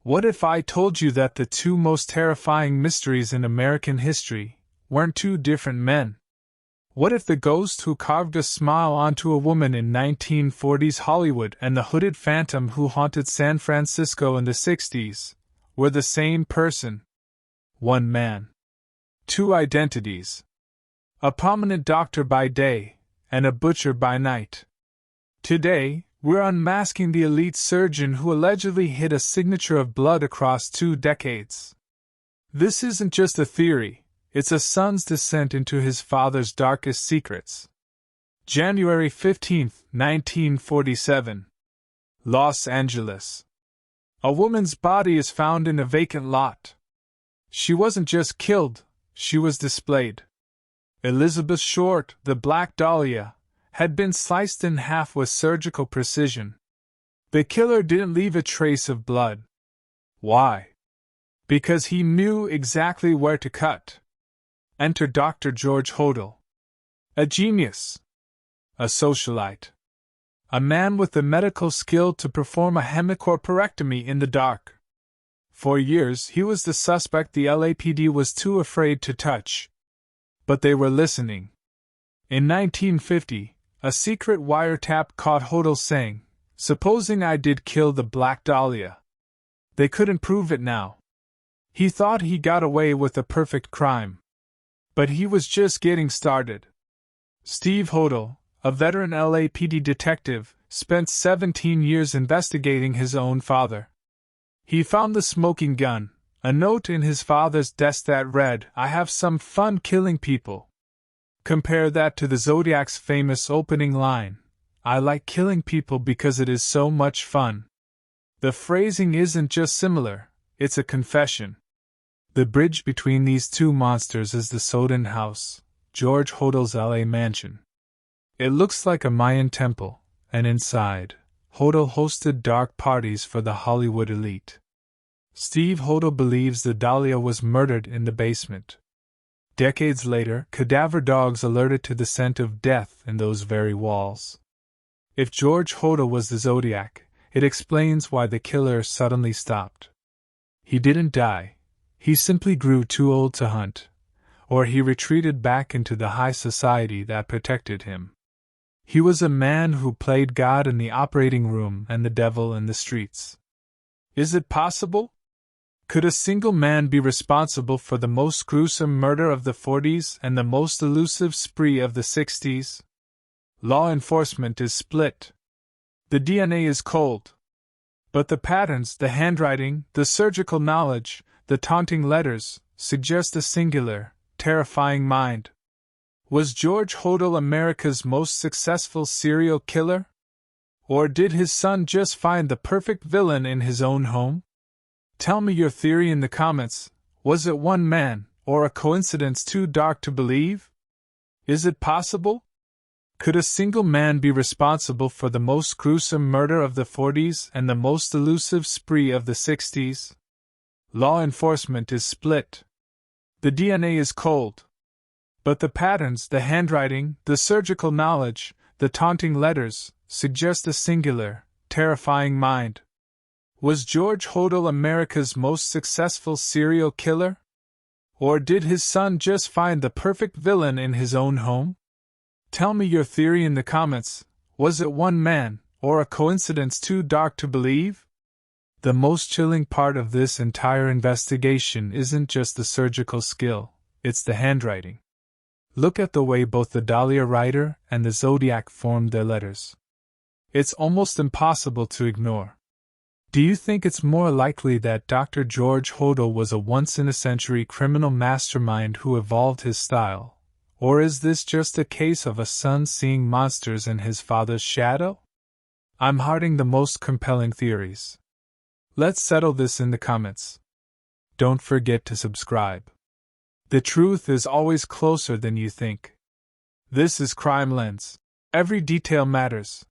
What if I told you that the two most terrifying mysteries in American history weren't two different men? What if the ghost who carved a smile onto a woman in 1940s Hollywood and the hooded phantom who haunted San Francisco in the 60s were the same person? One man. Two identities. A prominent doctor by day and a butcher by night. Today, we're unmasking the elite surgeon who allegedly hid a signature of blood across 2 decades. This isn't just a theory, it's a son's descent into his father's darkest secrets. January 15, 1947. Los Angeles. A woman's body is found in a vacant lot. She wasn't just killed, she was displayed. Elizabeth Short, the Black Dahlia, had been sliced in half with surgical precision. The killer didn't leave a trace of blood. Why? Because he knew exactly where to cut. Enter Dr. George Hodel. A genius. A socialite. A man with the medical skill to perform a hemicorporectomy in the dark. For years he was the suspect the LAPD was too afraid to touch. But they were listening. In 1950, a secret wiretap caught Hodel saying, "Supposing I did kill the Black Dahlia." They couldn't prove it now. He thought he got away with a perfect crime. But he was just getting started. Steve Hodel, a veteran LAPD detective, spent 17 years investigating his own father. He found the smoking gun, a note in his father's desk that read, "I have some fun killing people." Compare that to the Zodiac's famous opening line, "I like killing people because it is so much fun." The phrasing isn't just similar, it's a confession. The bridge between these two monsters is the Soden house, George Hodel's LA mansion. It looks like a Mayan temple, and inside, Hodel hosted dark parties for the Hollywood elite. Steve Hodel believes the Dahlia was murdered in the basement. Decades later, cadaver dogs alerted to the scent of death in those very walls. If George Hodel was the Zodiac, it explains why the killer suddenly stopped. He didn't die, he simply grew too old to hunt, or he retreated back into the high society that protected him. He was a man who played God in the operating room and the devil in the streets. Is it possible? Could a single man be responsible for the most gruesome murder of the 40s and the most elusive spree of the 60s? Law enforcement is split. The DNA is cold. But the patterns, the handwriting, the surgical knowledge, the taunting letters, suggest a singular, terrifying mind. Was George Hodel America's most successful serial killer? Or did his son just find the perfect villain in his own home? Tell me your theory in the comments. Was it one man, or a coincidence too dark to believe? Is it possible? Could a single man be responsible for the most gruesome murder of the 40s and the most elusive spree of the 60s? Law enforcement is split. The DNA is cold. But the patterns, the handwriting, the surgical knowledge, the taunting letters, suggest a singular, terrifying mind. Was George Hodel America's most successful serial killer? Or did his son just find the perfect villain in his own home? Tell me your theory in the comments. Was it one man, or a coincidence too dark to believe? The most chilling part of this entire investigation isn't just the surgical skill, it's the handwriting. Look at the way both the Dahlia writer and the Zodiac formed their letters. It's almost impossible to ignore. Do you think it's more likely that Dr. George Hodel was a once-in-a-century criminal mastermind who evolved his style? Or is this just a case of a son seeing monsters in his father's shadow? I'm hearting the most compelling theories. Let's settle this in the comments. Don't forget to subscribe. The truth is always closer than you think. This is Crime Lens. Every detail matters.